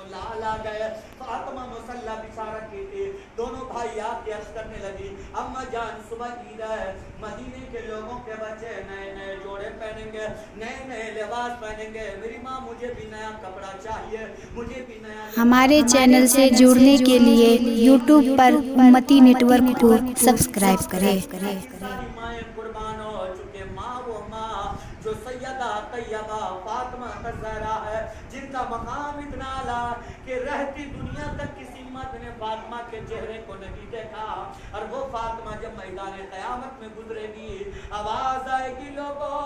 दोनों लाल आ गए। फातिमा मुसल्ला बिछा रखी थी, दोनों भाई आके अर्ज करने लगी, अम्मा जान सुबह ईद है, मदीने के लोगों के बच्चे नए नए जोड़े पहनेंगे, नए नए लिबास पहनेंगे, मेरी माँ मुझे भी नया कपड़ा चाहिए, मुझे भी नया। हमारे चैनल से जुड़ने के लिए YouTube पर उम्मती नेटवर्क को सब्सक्राइब करें। सारी माएँ कुर्बान हो चुके, माँ वो माँ जो सैयदा तैयबा फातिमा ज़हरा है, जिनका मकाम इतना आला कि रहती दुनिया तक किसी मर्द ने फातिमा के चेहरे को नहीं देखा, और वो फातिमा जब मैदान क़यामत में गुजरेगी, आवाज आएगी, लोगों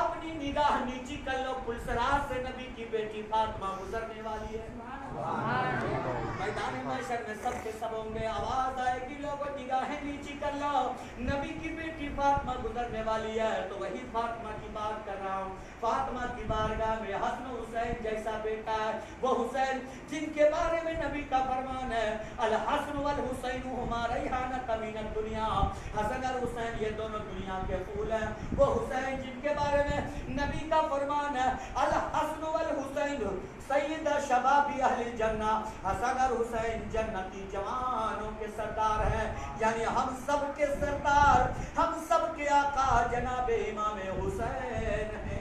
अपनी निगाह नीची कर लो, पुलसराज से नबी की बेटी फातिमा गुजरने वाली है। मैदान महशर में सबके सब होंगे, आवाज आएगी, लोगों निगाहें नीची कर लो, नबी की बेटी फातिमा गुजरने वाली है। तो वही फातिमा की बात कर रहा हूँ, फातिमा की बारगाह में हसन हुसैन जैसा बेटा है, वो हुसैन जिनके बारे में नबी का फरमान है, अल हसन वल हुसैन हुमा रैहानत मिनद दुनिया, हसन और हुसैन ये दोनों दुनिया के फूल हैं। वो हुसैन जिनके बारे में नबी का फरमान है, अल हसन वल हुसैन सैयद शबाबी अहल जन्ना, हसन और हुसैन जन्नती जवानों के सरदार हैं, यानी हम सब के सरदार, हम सब के आका जनाब इमाम हुसैन हैं।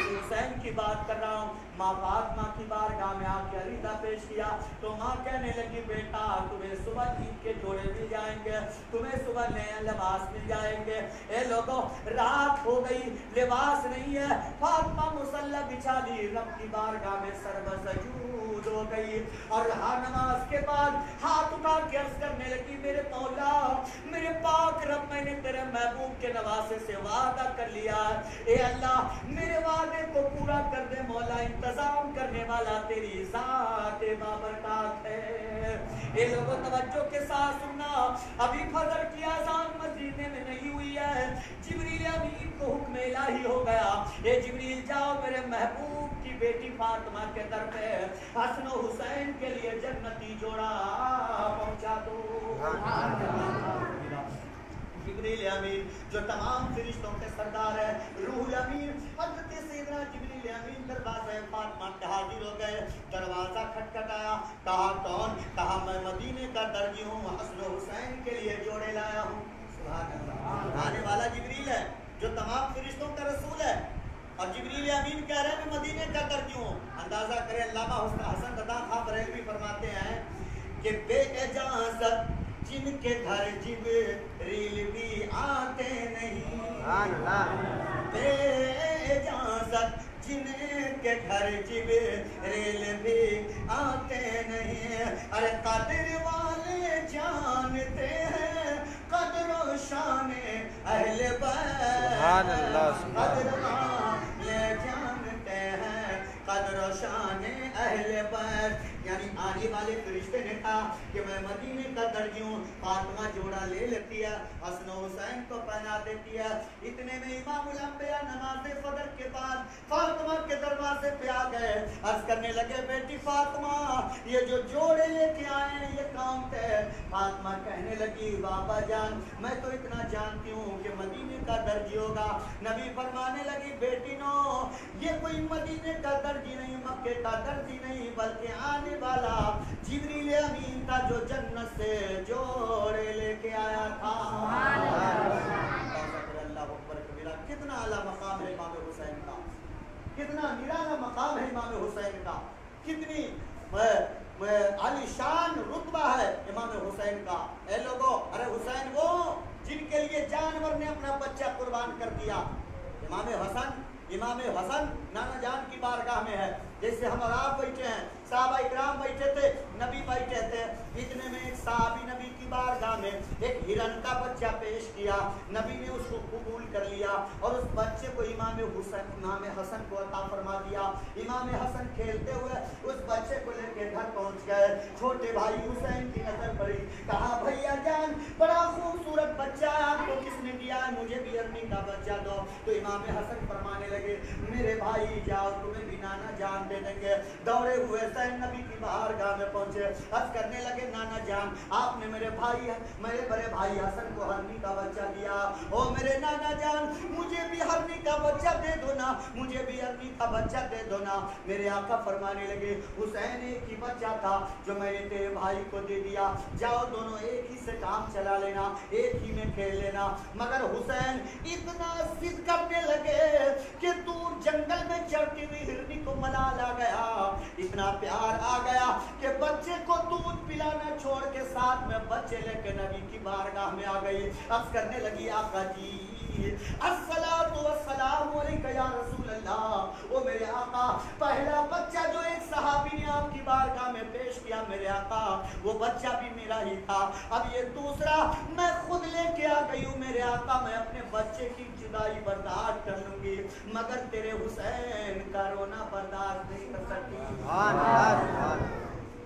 हुसैन की बात कर रहा हूँ। माँ फातिमा की बारगाह में आके अरीदा पेश किया तो माँ कहने लगी, बेटा तुम्हें सुबह ईद के जोड़े मिल जाएंगे, तुम्हें सुबह नए लिबास मिल जाएंगे। ए लोगों रात हो गई, लिबास नहीं है, फातिमा मुसल्ला बिछा ली, रब की बारगाह में सर्वसजूद हो गई, और हर नमाज के बाद हाथ उठा के अर्ज करने लगी, मेरे मौला मेरे पाक रब, मैंने तेरे महबूब के नवासे से वादा कर लिया, ए अल्लाह मेरे वादे को पूरा कर दे मौला, इंतजाम करने वाला तेरी ज़ात बाबरकत है। ये लोगों तवज्जो के साथ सुनना, अभी फजर की अज़ान मदीने में नहीं हुई है, जिब्रील अमीन को हुक्म इलाही हो गया, ये जिब्रील जाओ मेरे महबूब की बेटी फातिमा के दर पे हसन हुसैन के लिए जन्नती जोड़ा पहुंचा दो। जिब्रील अमीन जो तमाम फरिश्तों के सरदार है, रूहुल अमीन हज़रत सैयदना जिब्रील अमीन दरवाज़े फातिमा पे हाजिर हो गए। दरवाज़ा खटखटाया, कहा कौन? कहा मैं मदीने का दर्जी हूँ, हसन हुसैन के लिए जोड़े लाया हूँ। सुभान अल्लाह, आने वाला जिब्रील है जो तमाम फरिश्तों का रसूल है, और जिब्रील अमीन कह रहे हैं मैं मदीने का दर्जी हूँ। अंदाज़ा करें, अल्लामा हसन रज़ा खां बरेलवी फरमाते हैं कि बेइजाज़त जिनके घर जिब्रील भी आते नहीं, बेइजाज़त जिनके घर जिब्रील भी आते नहीं, अरे कदर वाले जानते हैं कदर व शान अहले बैत, कदर वाले जानते हैं कदर व शान अहले बैत, यानी आने वाले फरिश्ते ने कहा कि मैं मदीने का दर्जी हूँ, फातिमा जोड़ा ले लेती है, हसन हुसैन को पहना देती है। इतने में इमामुल अंबिया नमाज़े फजर के बाद फातिमा के दरवाजे पे आ गए, अर्ज करने लगे, बेटी फातिमा ये जो जोड़े लेके आए हैं ये कौन थे? फातिमा कहने लगी, बाबा जान मैं तो इतना जानती हूँ कि मदीने का दर्जी होगा। नबी फरमाने लगी, बेटी नो ये कोई मदीने का दर्जी नहीं, मक्के का दर्जी नहीं, बल्कि आने वाला जिब्रील अमीन था जो जन्नत से जोड़े लेके आया था। अल्लाह अकबर कबीरा, कितना आला मकाम है इमाम हुसैन का, कितना निराला मकाम है इमाम हुसैन का, कितनी आलीशान रुतबा है इमाम हुसैन का। ए लोगों, अरे हुसैन वो जिनके लिए जानवर ने अपना बच्चा कुर्बान कर दिया। इमाम हसन नाना जान की बारगाह में है, जैसे हम और आप बैठे हैं, साहबा इकराम बैठे थे, नबी बैठे थे, इतने में एक साहबी नबी की बारगाह में एक हिरन का बच्चा पेश किया, नबी ने उसको कबूल कर लिया और उस बच्चे को इमाम हसन को अता फरमा दिया। इमाम हसन खेलते हुए उस बच्चे को लेकर घर पहुंच गए, छोटे भाई हुसैन की नजर पड़ी, कहा भैया जान बड़ा खूबसूरत बच्चा है, आपको किसने दिया है? मुझे भी अरनी का बच्चा दो। तो इमाम हसन फरमाने लगे, मेरे भाई जाओ, तुम्हें भी नाना जान जान दे देंगे। दौड़े हुए हुसैन नबी की बारगाह में पहुंचे, अर्ज करने लगे नाना जान आपने मेरे बड़े भाई हसन को हरनी का बच्चा दिया, ओ मेरे नाना जान मुझे भी हरनी का बच्चा दे दो ना, मुझे भी हरनी का बच्चा दे दो ना। मेरे आका फरमाने लगे हुसैन एक ही बच्चा था जो मैंने तेरे भाई को दे दिया, जाओ दोनों एक ही से काम चला लेना, एक ही में खेल लेना। मगर हुसैन इतना जिद करने लगे कि दूर जंगल में चढ़ती हुई हिरनी को मलाल आ गया, इतना प्यार आ गया कि बच्चे को दूध पिलाना छोड़ के साथ में बच्चे लेके नबी की बारगाह में आ गई। अब करने लगी आका जी अस्सलातु वस्सलामु अलैका या रसूल अल्लाह, ओ मेरे आका पहला बच्चा जो एक सहाबी ने आपकी बारगाह में पेश किया मेरे आका वो बच्चा भी मेरा ही था, अब ये दूसरा मैं खुद लेके आ गई हूँ मेरे आका, मैं अपने बच्चे की जुदाई बर्दाश्त कर लूंगी मगर तेरे हुसैन का रोना बर्दाश्त नहीं कर सकती।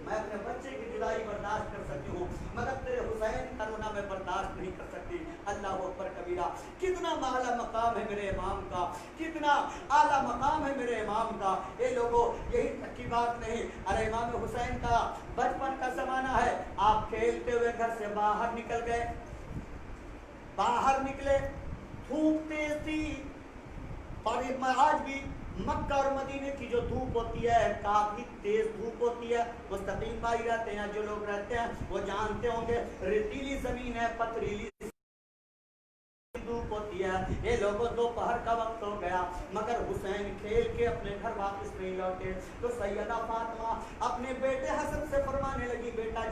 मैं अपने बच्चे की जुदाई बर्दाश्त कर सकती हूँ मगर तेरे हुसैन का रोना मैं बर्दाश्त नहीं कर सकती। अल्लाह अकबर कबीरा, कितना आला मकाम है मेरे इमाम का, कितना आला मकाम है मेरे इमाम का। ये लोगों यही तक की बात नहीं, अरे इमाम हुसैन का बचपन का जमाना है, आप खेलते हुए घर से बाहर निकल गए, बाहर निकले धूप तेज थी, और आज भी मक्का और मदीने की जो धूप होती है काफी तेज धूप होती है। मुस्तकीम भाई रहते हैं, जो लोग रहते हैं वो जानते होंगे, रेतीली जमीन है, पथरीली धूप होती है। ये लोगों दोपहर का वक्त हो गया मगर हुसैन खेल के अपने घर वापस नहीं लौटे, तो सैयदा फातिमा अपने बेटे हसन से फरमाने लगी बेटा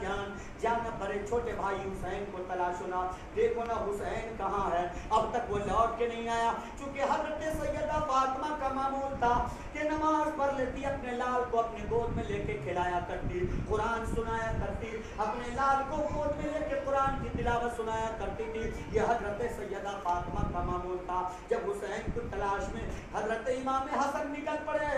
जाना पड़े छोटे भाई हुसैन को तलाशो ना, देखो ना हुसैन कहाँ है, अब तक वो लौट के नहीं आया। चूंकि हजरत सैयदा फातिमा का मामूल था कि नमाज पढ़ लेती, अपने लाल को अपने गोद में लेके खिलाया करती, कुरान सुनाया करती, अपने लाल को गोद में लेके कुरान की तिलावत सुनाया करती थी। यह हजरत सैयदा फातिमा का मामूल था। जब हुसैन की तलाश में हजरत इमाम हसन निकल पड़े,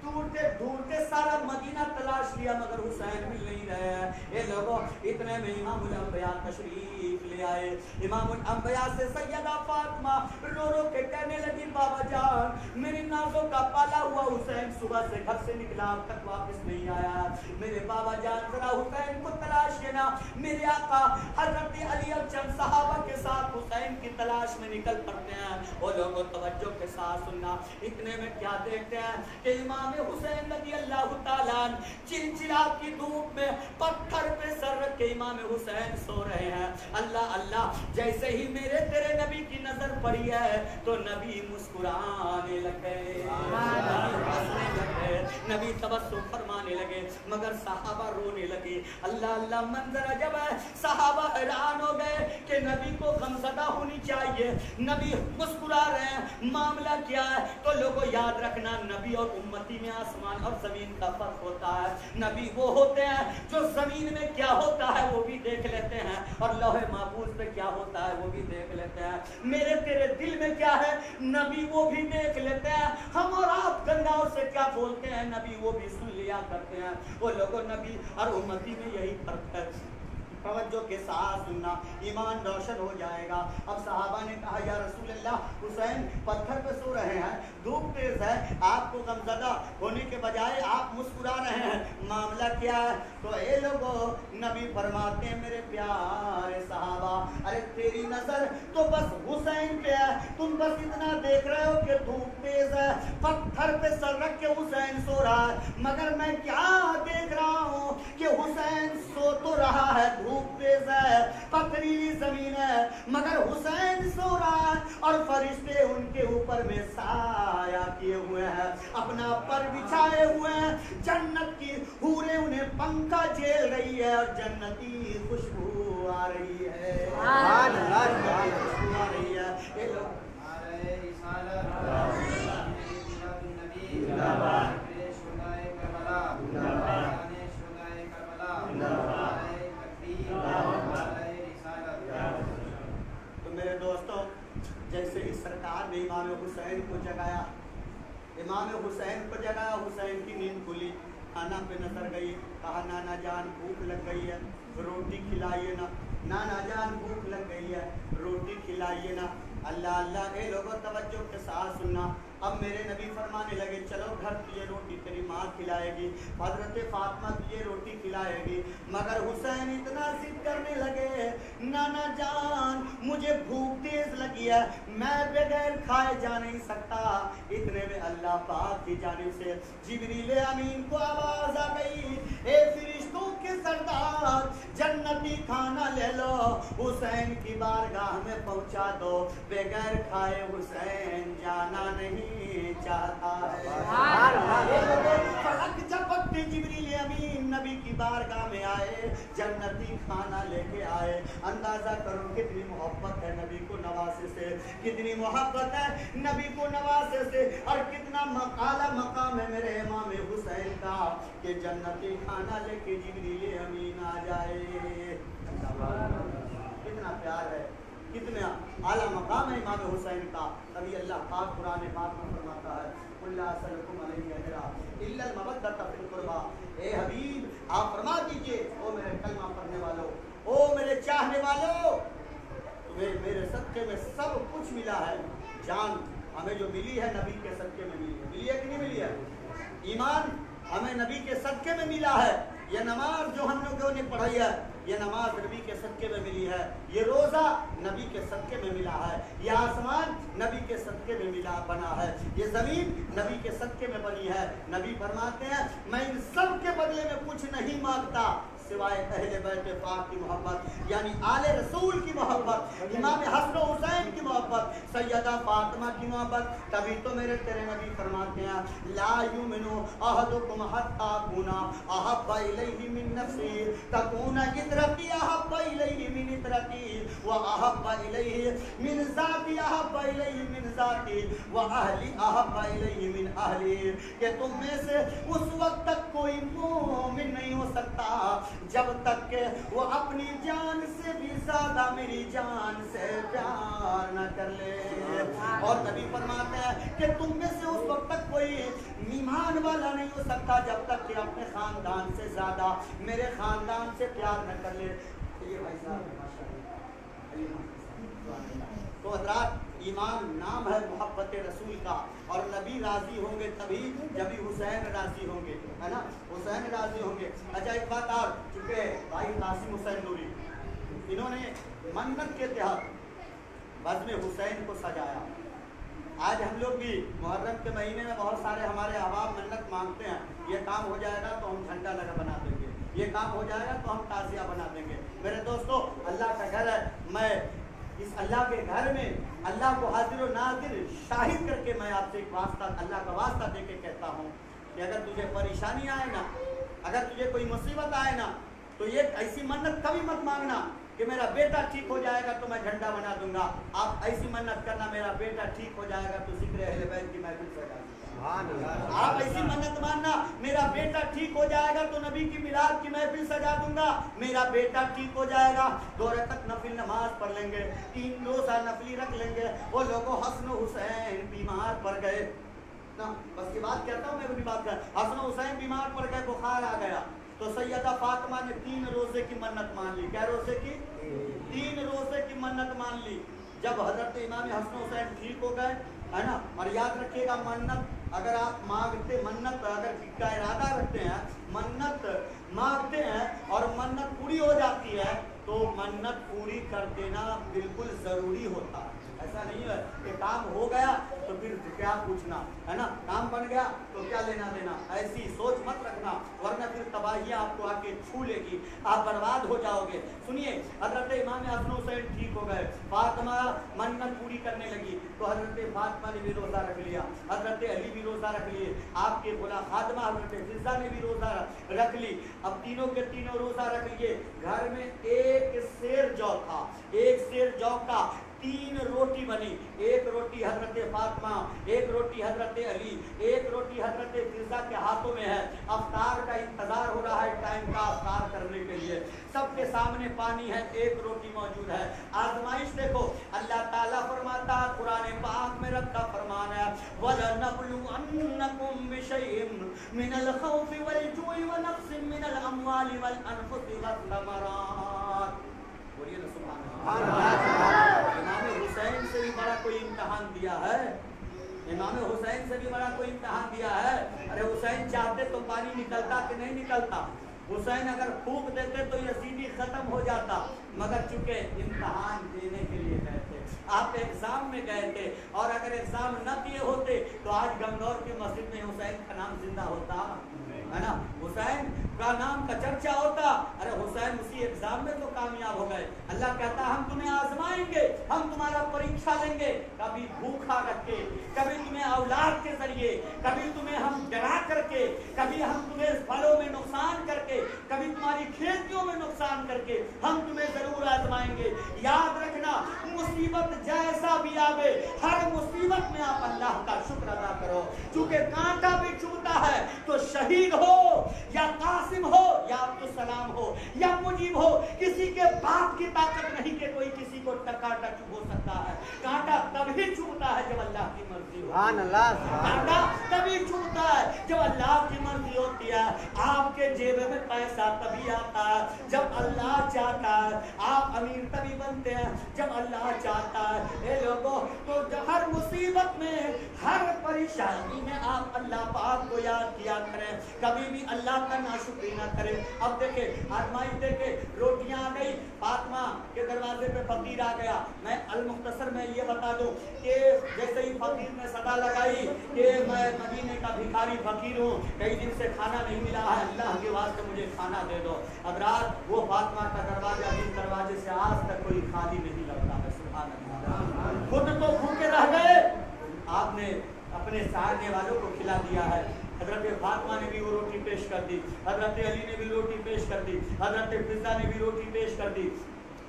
ढूंढते ढूंढते सारा मदीना तलाश लिया मगर हुसैन मिल नहीं रहे हैं। ये लोगों इतने में इमामुल अंबिया तशरीफ ले आए। इमामुल अंबिया से सैयदा फातिमा रो रो के कहने लगी बाबा जान मेरी नाज़ों का पाला हुआ हुसैन सुबह से घर से निकला अब तक वापस नहीं आया, मेरे बाबा जान जरा हुसैन को तलाश लेना। मेरे आका हजरत अली और चंद सहाबा के साथ हुसैन की तलाश में निकल पड़ते हैं। वो लोगों तवज्जो के साथ सुनना, इतने में क्या देखते हैं कि इमाम हुसैन रज़ी अल्लाह तआला चिलचिला की धूप में पत्थर पे सर रख के इमाम हुसैन सो रहे हैं। अल्लाह अल्लाह, जैसे ही मेरे तेरे नबी की नजर पड़ी है तो नबी मुस्कुराने लगे, नबी तबस्सुम फरमाने लगे मगर सहाबा रोने लगे। अल्लाह अल्लाह, मंजर अजब है, सहाबा हैरान हो गए कि नबी को गमज़दा होनी चाहिए, नबी मुस्कुरा रहे हैं, मामला क्या है। तो लोगों याद रखना नबी और उम्मती में आसमान और जमीन का फर्क होता है। नबी वो होते हैं जो जमीन में क्या होता है वो भी देख लेते हैं और लौहे महफूज पे क्या होता है वो भी देख लेते हैं। मेरे तेरे दिल में क्या है नबी वो भी देख लेते हैं। हम और आप गंगाओं से क्या बोलते हैं नबी वो भी सुन लिया करते हैं। वो लोगों नबी और उम्मती में यही फर्क है। तवज्जो के साथ सुनना, ईमान रोशन हो जाएगा। अब सहाबा ने कहा या रसूल अल्लाह हुसैन पत्थर पे सो रहे हैं, धूप तेज है, आपको गमज़दा होने के बजाय आप मुस्कुरा रहे हैं, मामला क्या है। तो ये लोगों नबी फरमाते हैं मेरे प्यारे सहाबा, अरे तेरी नजर तो बस हुसैन पे है, तुम बस इतना देख रहे हो कि धूप तेज है, पत्थर पे सर रख के हुसैन सो रहा है, मगर मैं क्या देख रहा हूँ कि हुसैन सो तो रहा है, धूप तेज है, पथरीली जमीन है, मगर हुसैन सो रहा है और फरिश्ते उनके ऊपर में साया किए हुए हैं, अपना पर बिछाए हुए हैं, जन्नत की हूरें उन्हें पंखा झेल रही है और जन्नती खुशबू आ रही है, खुशबू आ रही है। ये लोग तो मेरे दोस्तों जैसे ही सरकार ने इमाम हुसैन को जगाया, इमाम हुसैन को जगाया, हुसैन की नींद खुली, खाना पे नजर गई, कहा नाना जान भूख लग गई है, रोटी खिलाइए ना, नाना जान भूख लग गई है, रोटी खिलाइए ना। अल्लाह अल्लाह, ए लोगों तवज्जो के साथ सुनना, اب میرے نبی فرمانے لگے چلو گھر تجھے روٹی تیری ماں کھلائے گی، حضرت فاطمہ تجھے روٹی کھلائے گی، مگر حسین اتنا ضد کرنے لگے، نانا جان مجھے بھوک تیز لگی ہے، میں بغیر کھائے جا نہیں سکتا۔ اتنے میں اللہ پاک کی جانب سے جبریل امین کو آواز آ گئی، اے فرشتوں کے سردار جنتی کھانا لے لو، حسین کی بارگاہ میں پہنچا دو، بغیر کھائے حسین جانا نہیں چاہتا ہے۔ فلک جھپکتے جبریل امین نبی کی بارگاہ میں آئے، جنتی کھانا لے کے آئے۔ اندازہ کرو کتنی محبت ہے نبی کو نواسے سے، کتنی محبت ہے نبی کو نواسے سے، اور کتنا اعلیٰ مقام ہے میرے امام حسین کا کہ جنتی کھانا لے کے جبریل امین آ جائے۔ کتنا پیار ہے، کتنا اعلیٰ مقام ہے امام حسین کا۔ تبھی اللہ پاک قرآن پاک میں فرماتا ہے قُلْ لَا أَسْأَلُكُمْ عَلَيْهِ أَجْرًا إِلَّا الْمَوَدَّةَ فِي الْقُرْبَىٰ۔ اے حبیب آپ فرما دیجئے، او میرے کلمہ پڑھنے والوں، او میرے چاہنے والوں، تمہیں میرے صدقے میں سب کچھ ملا ہے۔ جان ہمیں جو ملی ہے نبی کے صدقے میں ملی ہے، ملی ہے کہ نہیں ملی ہے؟ ایمان ہمیں نبی کے صدقے میں ملا ہے۔ یہ نماز جو ہم لوگوں نے پڑھائی ہے، یہ نماز نبی کے صدقے میں ملی ہے، یہ روزہ نبی کے صدقے میں ملا ہے، یہ آسمان نبی کے صدقے میں ملا بنا ہے، یہ زمین نبی کے صدقے میں بنی ہے۔ نبی فرماتے ہیں میں ان سب کے بدلے میں کچھ نہیں مانگتا سوائے اہل بیت پاک کی محبت، یعنی آل رسول کی محبت، امام حسن و حسین کی محبت، سیدہ فاطمہ کی محبت۔ تبھی تو میرے تیرے نبی فرماتے ہیں لا یؤمن احدکم حتی اکون احب الیہ من نفسی، تکون عطرتی احب الیہ من عطرتی، واحب الیہ من ذاتی احب الیہ من ذاتی، واہلی احب الیہ من اہلی، کہ تم میں سے اس وقت تک کوئی مومن نہیں ہو سکتا جب تک کہ وہ اپنی جان سے بھی زیادہ میری جان سے پیار نہ کر لے۔ اور نبی فرماتے ہیں کہ تم میں سے اس وقت تک کوئی ایمان والا نہیں ہو سکتا جب تک کہ اپنے خاندان سے زیادہ میرے خاندان سے پیار نہ کر لے۔ یہ بھائی صاحب تو حضرات ایمان نام ہے محبت رسول کا، اور نبی راضی ہوں گے تبھی جبھی حسین راضی ہوں گے، ہے نا، حسین راضی ہوں گے۔ اچھا ایک بات اور، چونکہ بھائی قاسم حسین نوری انہوں نے منت کے تحت بزم حسین کو سجایا۔ آج ہم لوگ بھی محرم کے مہینے میں بہت سارے ہمارے عوام منت مانگتے ہیں، یہ کام ہو جائے گا تو ہم جھنڈا لگا بنا دیں گے، یہ کام ہو جائے گا تو ہم تعزیہ بنا دیں گے۔ میرے دوستو اللہ کا گھر ہے، میں اس اللہ کے گھر میں اللہ کو حاضر و ناظر شاہد کر کے میں آپ سے ایک واسطہ، اللہ کا واسطہ دے کے کہتا ہوں کہ اگر تجھے پریشانی آئے نا، اگر تجھے کوئی مصیبت آئے نا، تو یہ ایسی منت کبھی مت مانگنا کہ میرا بیٹا ٹھیک ہو جائے گا تو میں جھنڈا بنا دوں گا۔ آپ ایسی منت کرنا میرا بیٹا ٹھیک ہو جائے گا تو ذکر اہل بیت کی محفل سجا دوں گا۔ آپ ایسی منت ماننا میرا بیٹا ٹھیک ہو جائے گا تو نبی کی میلاد کی محفل سجا دوں گا۔ میرا بیٹا ٹھیک ہو جائے گا، 2 رکعت نفل نماز پڑھ لیں گے، 3 روزہ نفلی رکھ لیں گے۔ وہ لوگوں حسن و حسین بیمار پڑ گئے نا، بس یہ بات کہتا ہوں میں اپنی بات کر، حسن و حسین بیمار پڑ گئے، بخار آ گیا، تو سیدہ فاطمہ نے 3 روزے کی منت مان لی۔ کیا روزے کی؟ 3 روزے کی منت مان لی۔ جب حضرت امام حسن حسین ٹھیک ہو گئے، ہے نا، اور یاد رکھیے گا منت اگر آپ مانگتے، منت اگر کا ارادہ رکھتے ہیں، منت مانگتے ہیں اور منت پوری ہو جاتی ہے تو منت پوری کر دینا بالکل ضروری ہوتا ہے۔ ایسا نہیں ہے کہ کام ہو گیا تو پھر کیا پوچھنا، ہے نا، کام بن گیا تو کیا لینا دینا، ایسی سوچ مت رکھنا، ورنہ پھر تباہیاں آپ کو آ کے چھو لے گی، آپ برباد ہو جاؤ گے۔ سنیے حضرت امام حسن حسین ٹھیک ہو گئے، فاطمہ منت پوری کرنے لگی تو حضرت فاطمہ نے بھی روزہ رکھ لیا، حضرت علی بھی روزہ رکھ لیے، آپ کے غلام خادمہ حضرت فضہ نے بھی روزہ رکھ لی۔ اب تینوں کے تینوں روزہ رکھ لیے۔ گھر میں ایک سیر جو تھا، ایک سیر جو کا 3 روٹی بنی، 1 روٹی حضرت فاطمہ، 1 روٹی حضرت علی، 1 روٹی حضرت فضہ کے ہاتھوں میں ہے۔ افطار کا انتظار ہو رہا ہے، ٹائم کا افطار کرنے کے لیے، سب کے سامنے پانی ہے، 1 روٹی موجود ہے۔ آزمائش دیکھو، اللہ تعالیٰ فرماتا ہے قرآن پاک میں رب کا فرمان ہے وَلَنَبْلُوَنَّكُمْ بِشَيْءٍ مِّنَ الْخَوْفِ وَالْجُوعِ وَنَقْصٍ مِّنَ الْأَمْوَالِ وَالْأَنفُسِ وَالثَّمَرَاتِ۔ بولیے نا سبحان اللہ۔ امام حسین سے بھی بڑا کوئی امتحان دیا ہے؟ इमाम हुसैन से भी बड़ा कोई इम्तहान दिया है। अरे हुसैन चाहते तो पानी निकलता कि नहीं निकलता, हुसैन अगर फूंक देते तो यजीदी खत्म हो जाता, मगर चूंकि इम्तहान देने के लिए गए थे, आप एग्जाम में गए थे, और अगर एग्जाम न दिए होते तो आज गंगौर की मस्जिद में हुसैन का नाम जिंदा होता, है ना, हुसैन का नाम का चर्चा होता। अरे हुसैन उसी एग्जाम में तो कामयाब हो गए। अल्लाह कहता हम तुम्हें आजमाएंगे, हम तुम्हारा परीक्षा लेंगे, कभी भूखा रख के, कभी तुम्हें औलाद के जरिए, कभी तुम्हें हम डरा करके, कभी हम तुम्हें फलों में नुकसान करके, कभी तुम्हारी खेतियों में नुकसान करके हम तुम्हें जरूर आजमाएंगे। याद रखना, मुसीबत जैसा भी आवे, हर मुसीबत में आप अल्लाह का शुक्र अदा करो। चूंकि कांटा भी चुभता है तो शहीद हो या कासिम हो या अब्दुल सलाम हो या मुजीब हो, किसी के बाप की ताकत नहीं कि कोई किसी को कांटा चुभ सकता है। कांटा तभी चुभता है जब अल्लाह की मर्जी हो, कांटा तभी चुभता है जब अल्लाह की मर्जी होती है। आपके जेब में पैसा तभी आता है जब अल्लाह चाहता है, आप अमीर तभी बनते हैं जब अल्लाह चाहता है। ये लोगों तो हर मुसीबत में, हर परेशानी में आप अल्लाह पाक को याद किया करें, कभी भी अल्लाह का नाशुक्री ना करें। अब देखे आजमाइश देखे, रोटियां आ गई, फातिमा के दरवाजे पे फकीर आ गया। मैं अल मुख्तसर में ये बता दूं कि जैसे ही फकीर ने सदा लगाई कि मैं मदीने का भिखारी फकीर हूँ, कई दिन से खाना नहीं मिला है, अल्लाह के वास्ते मुझे खाना दे दो। अब रात वो फातिमा का दरवाजा, जिस दरवाजे से आज तक कोई खाली नहीं लगता है, सुभान अल्लाह, खुद तो भूखे रह गए, आपने अपने चाहने वालों को खिला दिया है। हजरत फातिमा ने भी वो रोटी पेश कर दी, हजरत अली ने भी रोटी पेश कर दी, हजरत फिजा ने भी रोटी पेश कर दी।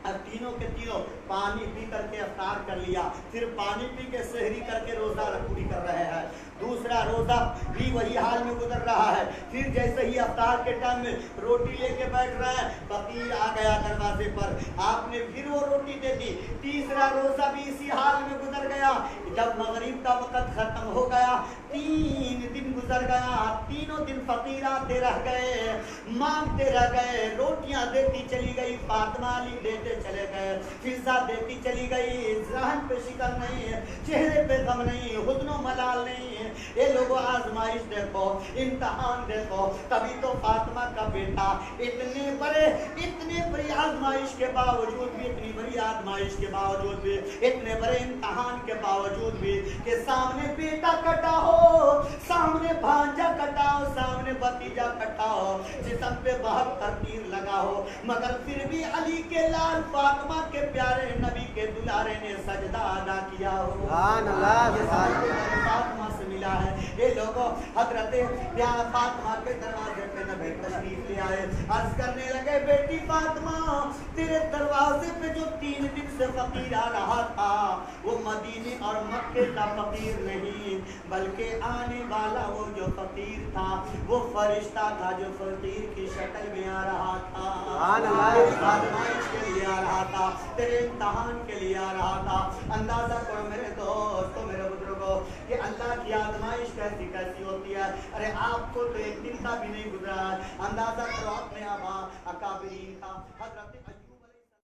अब तीनों के तीनों पानी पी करके अफ्तार कर लिया, फिर पानी पी के सहरी करके रोजा पूरी कर रहे हैं। दूसरा रोजा भी वही हाल में गुजर रहा है। फिर जैसे ही अफ्तार के टाइम में रोटी लेके बैठ रहे हैं, फकीर आ गया दरवाजे पर, आपने फिर वो रोटी दे दी। तीसरा रोजा भी इसी हाल में गुजर गया। जब मगरिब का वक्त खत्म हो गया, 3 दिन गुजर गया, तीनों दिन फकीर आते रह गए, मांगते रह गए, रोटियां देती चली गई, फातिमा अली देते चले गए, फिजा देती चली गई। ज़हन पे शिकन नहीं है, चेहरे पे गम नहीं, हुस्न मलाल नहीं है। ये लोगों आजमाइश देखो, इम्तहान देखो, तभी तो फातिमा का बेटा इतनी बड़ी आजमाइश के बावजूद भी, इतनी बड़ी आजमाइश के बावजूद भी, इतने बड़े इम्तहान के बावजूद भी कि सामने बेटा कटा हो, सामने भांजा कटा हो, सामने भतीजा कटा हो, जिस्म पे 72 तीर लगा हो, मगर फिर भी अली के लाल फातिमा के प्यारे नबी के दुलारे ने सजदा अदा किया हो। फातिमा से मिला है। ये लोगों हजरत फातिमा के दरवाजे पे नबी तशरीफ ले आए, अर्ज करने लगे, बेटी फातिमा, तेरे दरवाजे पे जो 3 दिन से फकीर आ रहा था, वो मदीने और मक्के का फकीर नहीं, बल्कि आने वाला वो जो फकीर था, वो फरिश्ता था जो फकीर की शक्ल में आ रहा था, आजमाइश के लिए आ रहा था, तेरे इम्तहान के लिए आ रहा था। अंदाजा करो मेरे दोस्तों, मेरे बुजुर्गों, कि अल्लाह की आजमाइश कैसी कैसी होती है। अरे आपको तो एक दिन का भी नहीं गुजरा है। अंदाजा करो अपने आबा अकाबरीन का, हजरत